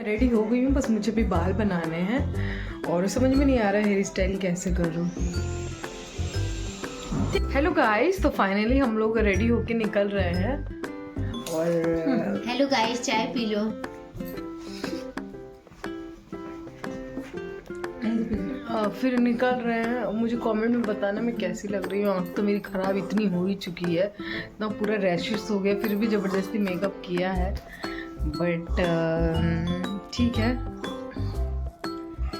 Ready हो गई हूँ, बस मुझे भी बाल बनाने हैं और समझ में नहीं आ रहा हेयर स्टाइल कैसे करूँ। हेलो गाइस, तो फाइनली हम लोग रेडी होके निकल रहे हैं और हेलो गाइस, चाय पी लो। फिर निकल रहे हैं। मुझे कमेंट में बताना मैं कैसी लग रही हूँ। आँख तो मेरी ख़राब इतनी हो ही चुकी है, इतना पूरा रैशेस हो गया, फिर भी ज़बरदस्ती मेकअप किया है। बट ठीक है,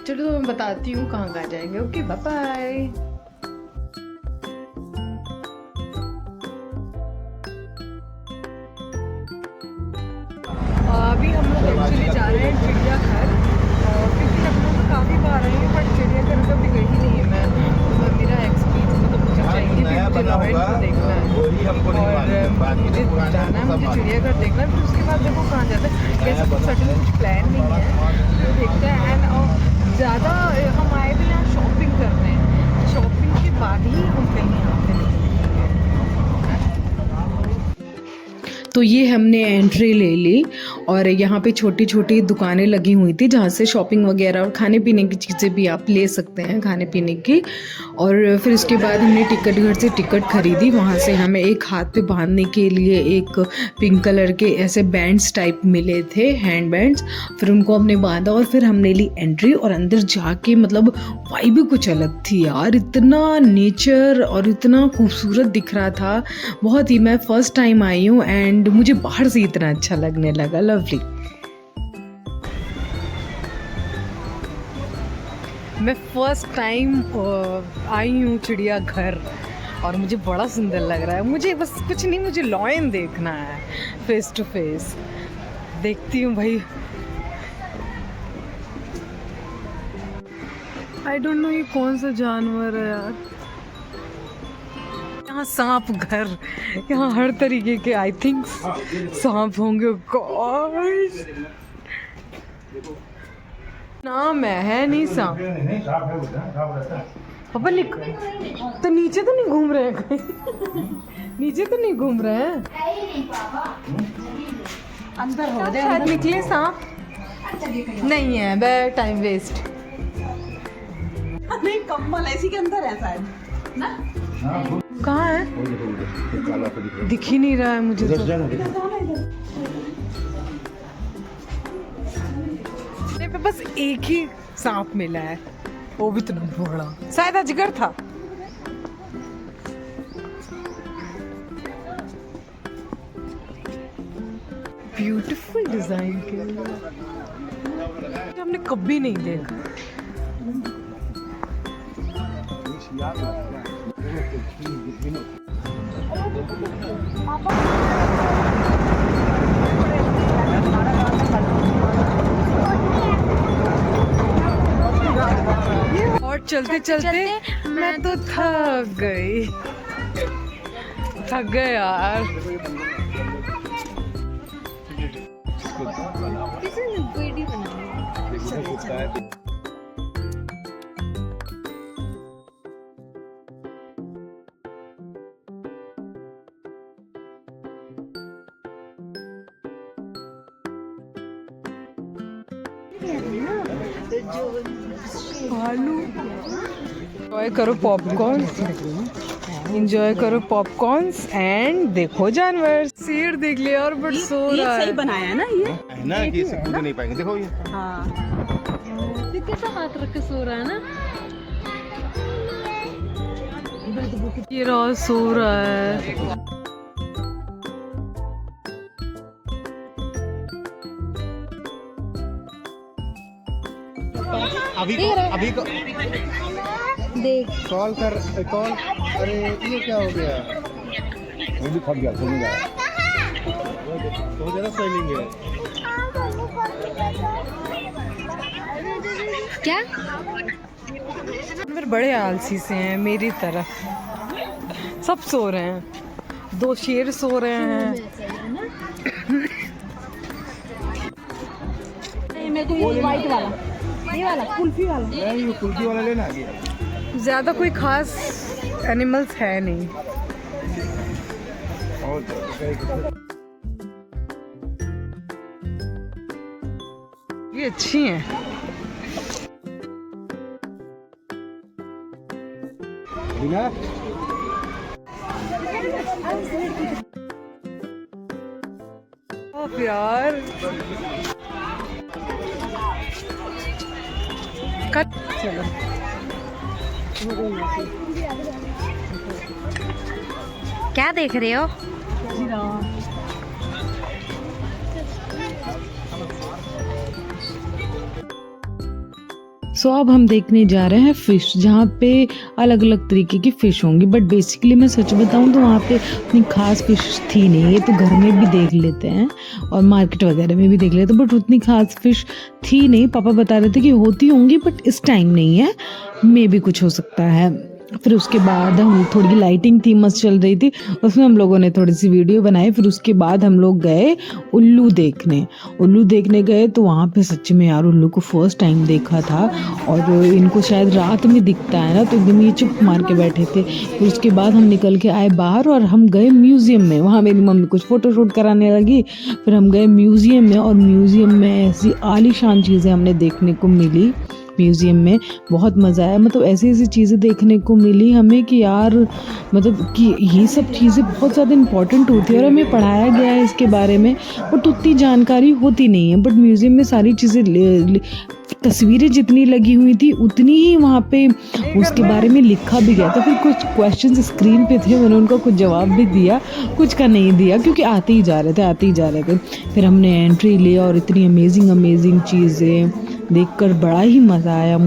चलो तो मैं बताती हूँ कहाँ कहाँ जाएंगे। Okay, bye bye. अभी हम लोग एक्चुअली जा रहे हैं चिड़ियाघर, क्योंकि लखनऊ में काफ़ी बार आई हूँ बट चिड़ियाघर कभी गई नहीं है मैं। तो मेरा एक्सपीरियंस मतलब मुझे चाहिए भी, मुझे लॉयन को देखना है और मुझे जाना है, मुझे चिड़ियाघर देखना है। फिर उसके बाद देखो कहाँ जाते हैं, वैसे तो सडनली कुछ प्लान नहीं है, तो देखते हैं। एंड ज़्यादा हम आए थे यहाँ शॉपिंग करने, शॉपिंग के बाद ही हम कहीं आते हैं। तो ये हमने एंट्री ले ली और यहाँ पे छोटी छोटी दुकानें लगी हुई थी जहाँ से शॉपिंग वगैरह और खाने पीने की चीज़ें भी आप ले सकते हैं, खाने पीने की। और फिर उसके बाद हमने टिकट घर से टिकट खरीदी। वहाँ से हमें एक हाथ पे बांधने के लिए एक पिंक कलर के ऐसे बैंड्स टाइप मिले थे, हैंड बैंड्स। फिर उनको हमने बांधा और फिर हमने ली एंट्री। और अंदर जाके मतलब वाइब भी कुछ अलग थी यार, इतना नेचर और इतना खूबसूरत दिख रहा था बहुत ही। मैं फर्स्ट टाइम आई हूँ एंड मुझे बाहर से इतना अच्छा लगने लगा। लवली। मैं फर्स्ट टाइम आई हूँ चिड़ियाघर और मुझे बड़ा सुंदर लग रहा है। मुझे बस कुछ नहीं, मुझे लॉयन देखना है फेस टू फेस। देखती हूँ भाई। आई डोंट नो ये कौन सा जानवर है यार। यहाँ सांप घर, यहाँ हर तरीके के आई थिंक सांप होंगे। गॉड, नाम है नहीं सांप। पापा लिख तो नीचे तो नहीं घूम रहे हैं कहीं? नीचे तो नहीं घूम रहे हैं? अंदर हो जाए, शायद निकले सांप। नहीं है बे, टाइम वेस्ट। नहीं, कम्बल ऐसी के अंदर है शायद ना। कहाँ है? दिख ही नहीं रहा है मुझे तो। पे बस एक ही सांप मिला है, वो भी इतना बड़ा, शायद अजगर था। ब्यूटीफुल डिजाइन के, हमने कभी नहीं देखा। और चलते चलते मैं तो थक गई यार। आलू एंजॉय करो पॉपकॉर्न, एंजॉय करो पॉपकॉर्न्स एंड देखो जानवर। शेर देख लिया और बट सो रहा है। सही बनाया है ना ये, है ना कि इसे कूद नहीं पाएंगे। देखो ये, हाँ कैसा हाथ रख के सो रहा है ना, ये रहा सो रहा है। अभी देख कॉल कर कॉल। अरे ये क्या हो गया? वो भी थक गया, सोने गया तो ज़्यादा स्वेलिंग है क्या? जानवर बड़े आलसी से हैं मेरी तरह, सब सो रहे हैं। दो शेर सो रहे हैं। मेरे को ये वाइट वाला, ये वाला कुल्फी वाला, ये कुल्फी वाला लेना है। ज़्यादा कोई खास एनिमल्स है नहीं। ये अच्छी हैं। बिना यार चलो क्या देख रहे हो? सो अब हम देखने जा रहे हैं फ़िश, जहाँ पे अलग अलग तरीके की फ़िश होंगी। बट बेसिकली मैं सच बताऊँ तो वहाँ पे उतनी खास फ़िश थी नहीं। ये तो घर में भी देख लेते हैं और मार्केट वगैरह में भी देख लेते हैं, बट उतनी खास फ़िश थी नहीं। पापा बता रहे थे कि होती होंगी बट इस टाइम नहीं है, मे भी कुछ हो सकता है। फिर उसके बाद हम थोड़ी लाइटिंग थी, मस्त चल रही थी, उसमें हम लोगों ने थोड़ी सी वीडियो बनाई। फिर उसके बाद हम लोग गए उल्लू देखने गए। तो वहाँ पे सच में यार उल्लू को फर्स्ट टाइम देखा था, और इनको शायद रात में दिखता है ना, तो एकदम ये चुप मार के बैठे थे। फिर उसके बाद हम निकल के आए बाहर और हम गए म्यूज़ियम में। वहाँ मेरी मम्मी कुछ फ़ोटो शूट कराने लगी। फिर हम गए म्यूज़ियम में, और म्यूज़ियम में ऐसी आलीशान चीज़ें हमने देखने को मिली। म्यूज़ियम में बहुत मज़ा आया, मतलब ऐसी ऐसी चीज़ें देखने को मिली हमें कि यार मतलब कि ये सब चीज़ें बहुत ज़्यादा इम्पॉर्टेंट होती है, और हमें पढ़ाया गया है इसके बारे में, बट उतनी जानकारी होती नहीं है। बट म्यूज़ियम में सारी चीज़ें, तस्वीरें जितनी लगी हुई थी उतनी ही वहाँ पे उसके बारे में लिखा भी गया था। फिर कुछ क्वेश्चंस स्क्रीन पे थे, मैंने उनका कुछ जवाब भी दिया, कुछ का नहीं दिया, क्योंकि आते ही जा रहे थे। फिर हमने एंट्री लिया और इतनी अमेजिंग चीज़ें देखकर बड़ा ही मज़ा आया।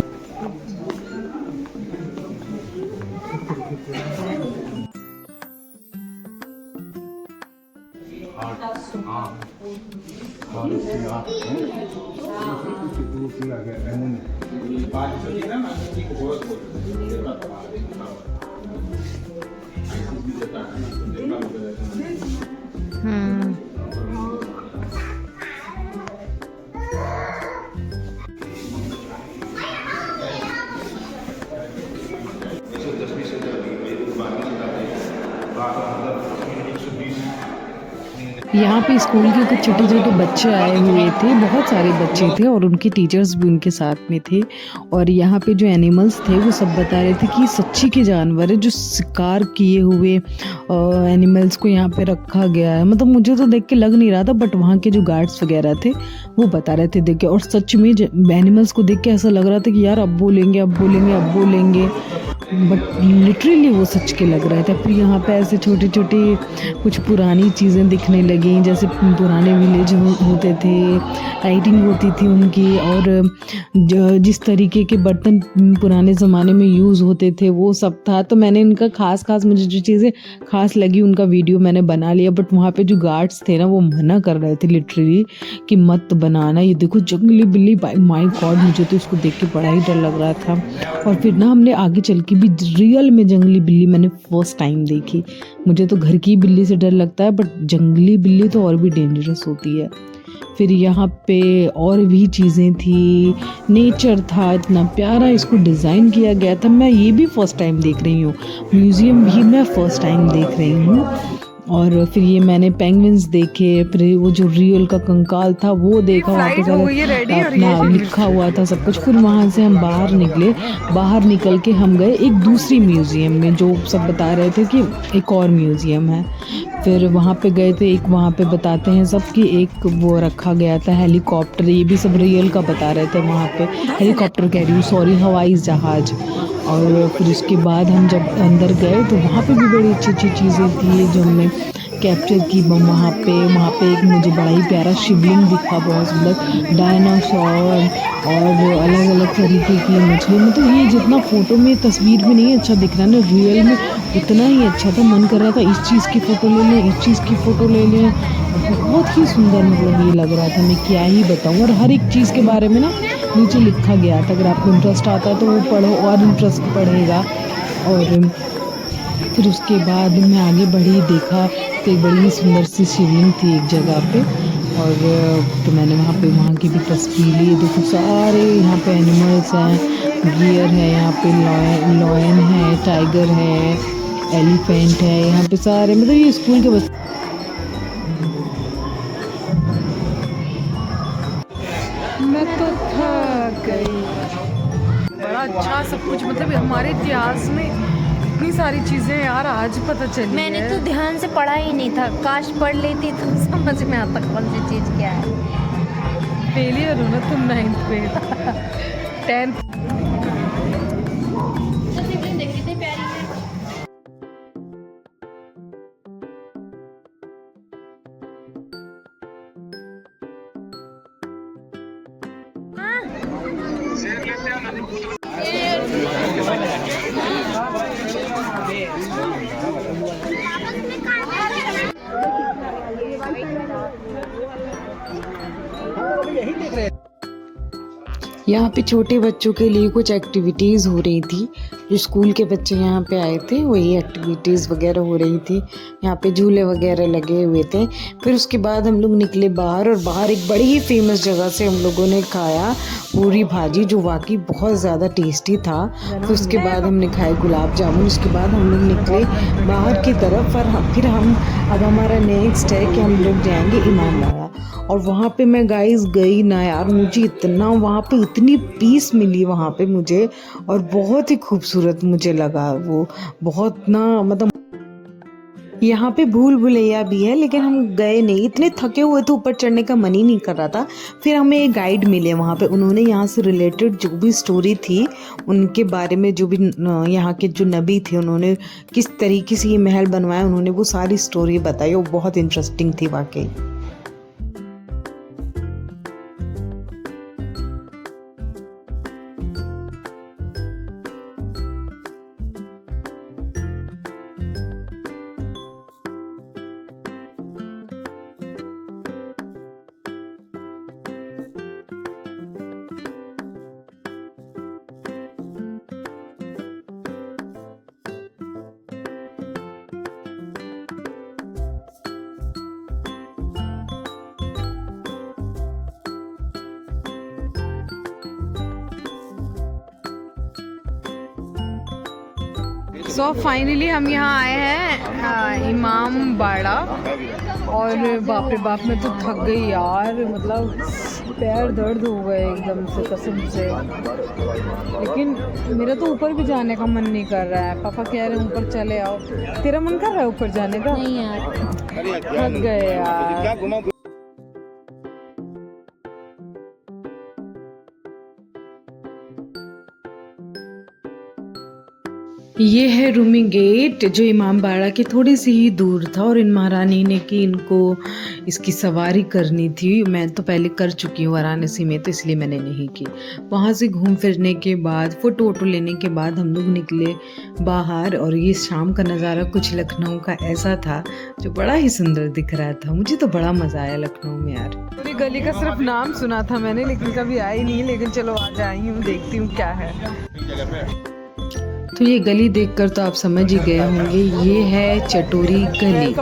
यहाँ पे स्कूल के कुछ छोटे छोटे बच्चे आए हुए थे, बहुत सारे बच्चे थे, और उनके टीचर्स भी उनके साथ में थे। और यहाँ पे जो एनिमल्स थे वो सब बता रहे थे कि सच्ची के जानवर है, जो शिकार किए हुए एनिमल्स को यहाँ पे रखा गया है। मतलब मुझे तो देख के लग नहीं रहा था, बट वहाँ के जो गार्ड्स वगैरह थे वो बता रहे थे देख के, और सच में एनिमल्स को देख के ऐसा लग रहा था कि यार अब बोलेंगे, बट लिटरली वो सच के लग रहे थे। फिर यहाँ पे ऐसे छोटे छोटे कुछ पुरानी चीज़ें दिखने लगी, जैसे पुराने विलेज होते थे, लाइटिंग होती थी उनकी, और जिस तरीके के बर्तन पुराने ज़माने में यूज़ होते थे वो सब था। तो मैंने इनका खास मुझे जो चीज़ें खास लगी उनका वीडियो मैंने बना लिया। बट वहाँ पे जो गार्ड्स थे ना वो मना कर रहे थे लिटरली कि मत बनाना, ये देखो जंगली बिल्ली, माय गॉड मुझे तो इसको देख के बड़ा ही डर लग रहा था। और फिर ना हमने आगे चल के भी रियल में जंगली बिल्ली मैंने फर्स्ट टाइम देखी। मुझे तो घर की बिल्ली से डर लगता है, बट जंगली बिल्ली तो और भी डेंजरस होती है। फिर यहाँ पे और भी चीज़ें थी, नेचर था इतना प्यारा, इसको डिज़ाइन किया गया था। मैं ये भी फ़र्स्ट टाइम देख रही हूँ, म्यूज़ियम भी मैं फ़र्स्ट टाइम देख रही हूँ। और फिर ये मैंने पेंगुइन्स देखे, फिर वो जो रियल का कंकाल था वो देखा, वहाँ पे अपना लिखा हुआ था सब कुछ। फिर वहाँ से हम बाहर निकल के हम गए एक दूसरी म्यूज़ियम में, जो सब बता रहे थे कि एक और म्यूज़ियम है। फिर वहाँ पे गए थे, एक वहाँ पे बताते हैं सब कि एक वो रखा गया था हेलीकॉप्टर, ये भी सब रियल का बता रहे थे वहाँ पे, हेलीकॉप्टर कह रही हूँ, सॉरी, हवाई जहाज़। और फिर उसके बाद हम जब अंदर गए तो वहाँ पे भी बड़ी अच्छी चीज़ें थी जो हमने कैप्चर की। वहाँ पे एक मुझे बड़ा ही प्यारा शिवलिंग दिखा, बहुत सुंदर, डायनासोर और अलग अलग तरीके की मछली। मतलब ये जितना फ़ोटो में तस्वीर में नहीं अच्छा दिख रहा ना, रियल में उतना ही अच्छा था। मन कर रहा था इस चीज़ की फ़ोटो ले लें, इस चीज़ की फ़ोटो ले लें। बहुत ही सुंदर मतलब ये लग रहा था, मैं क्या ही बताऊँ। और हर एक चीज़ के बारे में ना नीचे लिखा गया था, अगर आपको इंटरेस्ट आता है तो वो पढ़ो और इंटरेस्ट बढ़ेगा। और फिर उसके बाद मैं आगे बढ़ी, देखा तो एक बड़ी ही सुंदर सी शिवलिंग थी एक जगह पे, और तो मैंने वहाँ की भी तस्वीर ली। देखो सारे यहाँ पे एनिमल्स हैं, गियर है यहाँ पे, लॉयन है, टाइगर है, एलिफेंट है, यहाँ पे सारे, मतलब ये स्कूल के बच्चे। मैं तो अच्छा सब कुछ, मतलब हमारे इतिहास में इतनी सारी चीज़ें यार आज पता चली। मैंने तो ध्यान से पढ़ा ही नहीं था, काश पढ़ लेती तो समझ में आता कौन सी चीज़ क्या है। फेलियर हो ना तुम 9th में 10th। यहाँ पे छोटे बच्चों के लिए कुछ एक्टिविटीज़ हो रही थी। जो स्कूल के बच्चे यहाँ पे आए थे वही एक्टिविटीज़ वगैरह हो रही थी। यहाँ पे झूले वगैरह लगे हुए थे। फिर उसके बाद हम लोग निकले बाहर, और बाहर एक बड़ी ही फेमस जगह से हम लोगों ने खाया पूरी भाजी, जो वाकई बहुत ज़्यादा टेस्टी था। फिर उसके बाद हमने खाए गुलाब जामुन। उसके बाद हम लोग निकले बाहर की तरफ, और फिर अब हमारा नेक्स्ट है कि हम लोग जाएंगे इमामबाड़ा। और वहाँ पे मैं गाइस गई ना यार, मुझे इतना वहाँ पे इतनी पीस मिली वहाँ पे मुझे, और बहुत ही खूबसूरत मुझे लगा वो, बहुत ना मतलब। यहाँ पे भूल भुलैया भी है, लेकिन हम गए नहीं, इतने थके हुए थे, ऊपर चढ़ने का मन ही नहीं कर रहा था। फिर हमें एक गाइड मिले वहाँ पे, उन्होंने यहाँ से रिलेटेड जो भी स्टोरी थी उनके बारे में, जो भी यहाँ के जो नबी थे उन्होंने किस तरीके से ये महल बनवाया, उन्होंने वो सारी स्टोरी बताई। वो बहुत इंटरेस्टिंग थी वाकई। सो फाइनली हम यहाँ आए हैं इमामबाड़ा, और बाप रे बाप मैं तो थक गई यार, मतलब पैर दर्द हो गए एकदम से कसम से। लेकिन मेरा तो ऊपर भी जाने का मन नहीं कर रहा है। पापा कह रहे हैं ऊपर चले आओ। तेरा मन कर रहा है ऊपर जाने का? नहीं यार, थक गए यार। ये है रूमी गेट, जो इमामबाड़ा के थोड़ी सी ही दूर था, और इन महारानी ने कि इनको इसकी सवारी करनी थी। मैं तो पहले कर चुकी हूँ वाराणसी में, तो इसलिए मैंने नहीं की। वहाँ से घूम फिरने के बाद, फ़ोटो वोटो लेने के बाद हम लोग निकले बाहर, और ये शाम का नज़ारा कुछ लखनऊ का ऐसा था जो बड़ा ही सुंदर दिख रहा था। मुझे तो बड़ा मज़ा आया लखनऊ में यार। पूरी गली का सिर्फ नाम सुना था मैंने, लेकिन कभी आई नहीं। लेकिन चलो आज आई हूँ, देखती हूँ क्या है। तो ये गली देखकर तो आप समझ ही गए होंगे, ये है चटोरी गली।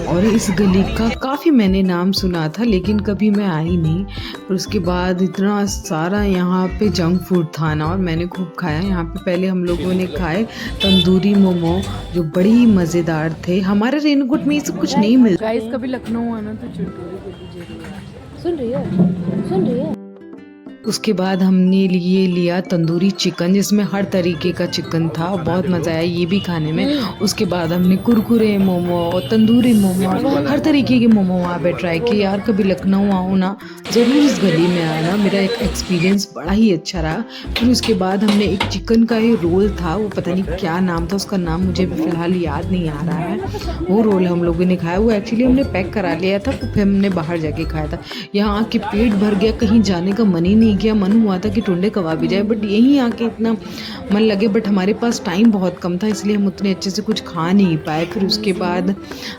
और इस गली का काफ़ी मैंने नाम सुना था, लेकिन कभी मैं आई नहीं। और उसके बाद इतना सारा यहाँ पे जंक फूड था ना, और मैंने खूब खाया। यहाँ पे पहले हम लोगों ने खाए तंदूरी मोमो, जो बड़ी मज़ेदार थे। हमारे रेणुकूट में ये सब कुछ नहीं मिलता। गाइस कभी लखनऊ आना तो चटोरी गली जरूर। सुन रही है। उसके बाद हमने ये लिया तंदूरी चिकन, जिसमें हर तरीके का चिकन था, बहुत मज़ा आया ये भी खाने में। उसके बाद हमने कुरकुरे मोमो और तंदूरी मोमो, हर तरीके के मोमो वहाँ पे ट्राई किए। यार कभी लखनऊ आओ ना, ज़रूर इस गली में आना। मेरा एक एक्सपीरियंस बड़ा ही अच्छा रहा। फिर उसके बाद हमने एक चिकन का ही रोल था, वो पता नहीं क्या नाम था उसका, नाम मुझे फ़िलहाल याद नहीं आ रहा है। वो रोल हम लोगों ने खाया। वो एक्चुअली हमने पैक करा लिया था, फिर हमने बाहर जाके खाया था। यहाँ आके पेट भर गया, कहीं जाने का मन ही नहीं किया। मन हुआ था कि टुंडे कबाब भी जाए, बट यहीं आके इतना मन लगे। बट हमारे पास टाइम बहुत कम था, इसलिए हम उतने अच्छे से कुछ खा नहीं पाए। फिर उसके बाद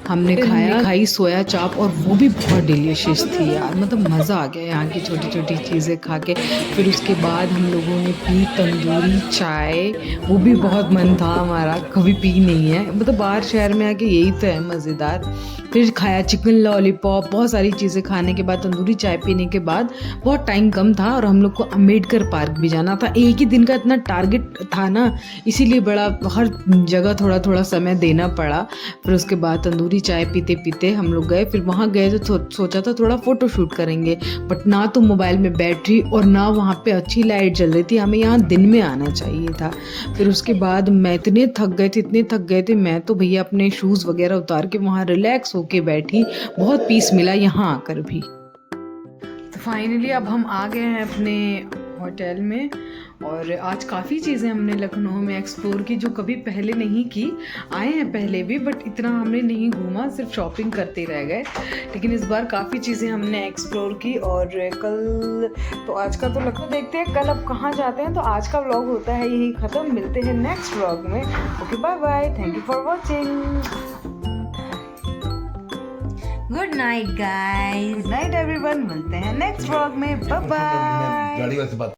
हमने खाई सोया चाप, और वो भी बहुत डिलीशियस थी यार, मतलब मज़ा आ गया यहाँ की छोटी छोटी चीज़ें खा के। फिर उसके बाद हम लोगों ने पी तंदूरी चाय, वो भी बहुत मन था हमारा, कभी पी नहीं है। मतलब बाहर शहर में आके यही तो है मज़ेदार। फिर खाया चिकन लॉलीपॉप, बहुत सारी चीज़ें खाने के बाद, तंदूरी चाय पीने के बाद बहुत टाइम कम था, और और हम लोग को अम्बेडकर पार्क भी जाना था। एक ही दिन का इतना टारगेट था ना, इसीलिए बड़ा हर जगह थोड़ा थोड़ा समय देना पड़ा। फिर उसके बाद तंदूरी चाय पीते पीते हम लोग गए। फिर वहाँ गए तो सोचा था थोड़ा फ़ोटो शूट करेंगे, बट ना तो मोबाइल में बैटरी और ना वहाँ पे अच्छी लाइट जल रही थी। हमें यहाँ दिन में आना चाहिए था। फिर उसके बाद मैं इतने थक गए थे मैं तो भैया अपने शूज़ वगैरह उतार के वहाँ रिलैक्स होके बैठी। बहुत पीस मिला यहाँ आकर भी। तो फाइनली अब हम आ गए हैं अपने होटल में, और आज काफ़ी चीज़ें हमने लखनऊ में एक्सप्लोर की जो कभी पहले नहीं की। आए हैं पहले भी, बट इतना हमने नहीं घूमा, सिर्फ शॉपिंग करते रह गए। लेकिन इस बार काफ़ी चीज़ें हमने एक्सप्लोर की। और कल तो आज का तो लखनऊ देखते हैं, कल अब कहाँ जाते हैं। तो आज का व्लॉग होता है यही ख़त्म। मिलते हैं नेक्स्ट व्लॉग में। Okay, bye bye, thank you for watching. Good night guys. Good night everyone, मिलते हैं नेक्स्ट व्लॉग में। Bye bye. गाड़ी वाले से बात